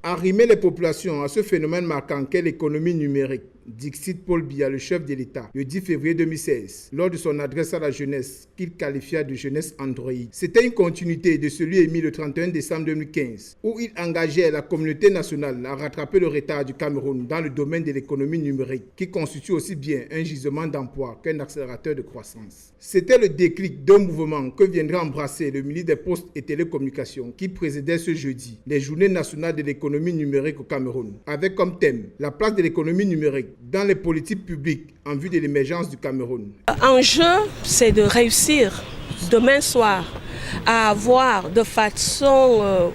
Arrimer les populations à ce phénomène marquant qu'est l'économie numérique, dixit Paul Biya, le chef de l'État, le 10 février 2016, lors de son adresse à la jeunesse, qu'il qualifia de jeunesse Android. C'était une continuité de celui émis le 31 décembre 2015, où il engageait la communauté nationale à rattraper le retard du Cameroun dans le domaine de l'économie numérique, qui constitue aussi bien un gisement d'emploi qu'un accélérateur de croissance. C'était le déclic d'un mouvement que viendra embrasser le ministre des Postes et Télécommunications, qui présidait ce jeudi les Journées nationales de l'économie numérique au Cameroun, avec comme thème la place de l'économie numérique dans les politiques publiques en vue de l'émergence du Cameroun. L'enjeu, c'est de réussir demain soir à avoir de façon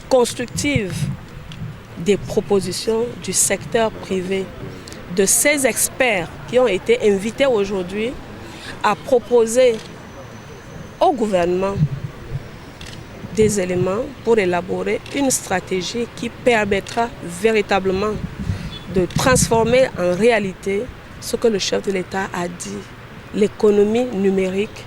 constructive des propositions du secteur privé, de ces experts qui ont été invités aujourd'hui à proposer au gouvernement des éléments pour élaborer une stratégie qui permettra véritablement de transformer en réalité ce que le chef de l'État a dit. L'économie numérique,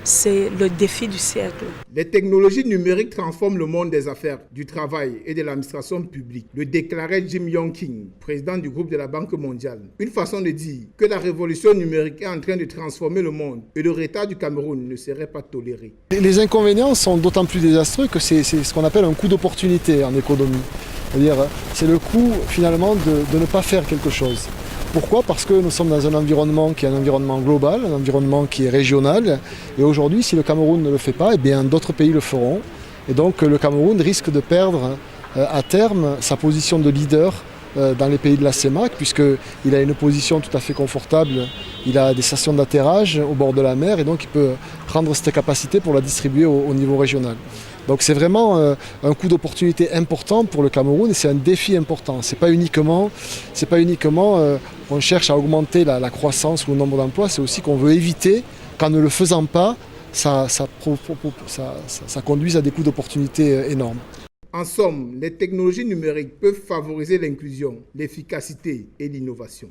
c'est le défi du siècle. Les technologies numériques transforment le monde des affaires, du travail et de l'administration publique, le déclarait Jim Yong Kim, président du groupe de la Banque mondiale. Une façon de dire que la révolution numérique est en train de transformer le monde et le retard du Cameroun ne serait pas toléré. Les inconvénients sont d'autant plus désastreux que c'est ce qu'on appelle un coût d'opportunité en économie. C'est-à-dire, c'est le coût finalement de ne pas faire quelque chose. Pourquoi ? Parce que nous sommes dans un environnement qui est un environnement global, un environnement qui est régional. Et aujourd'hui, si le Cameroun ne le fait pas, eh bien d'autres pays le feront. Et donc le Cameroun risque de perdre à terme sa position de leader dans les pays de la CEMAC, puisqu'il a une position tout à fait confortable. Il a des stations d'atterrage au bord de la mer et donc il peut prendre cette capacité pour la distribuer au niveau régional. Donc c'est vraiment un coût d'opportunité important pour le Cameroun et c'est un défi important. C'est pas uniquement qu'on cherche à augmenter la croissance ou le nombre d'emplois, c'est aussi qu'on veut éviter qu'en ne le faisant pas, ça conduise à des coûts d'opportunité énormes. En somme, les technologies numériques peuvent favoriser l'inclusion, l'efficacité et l'innovation.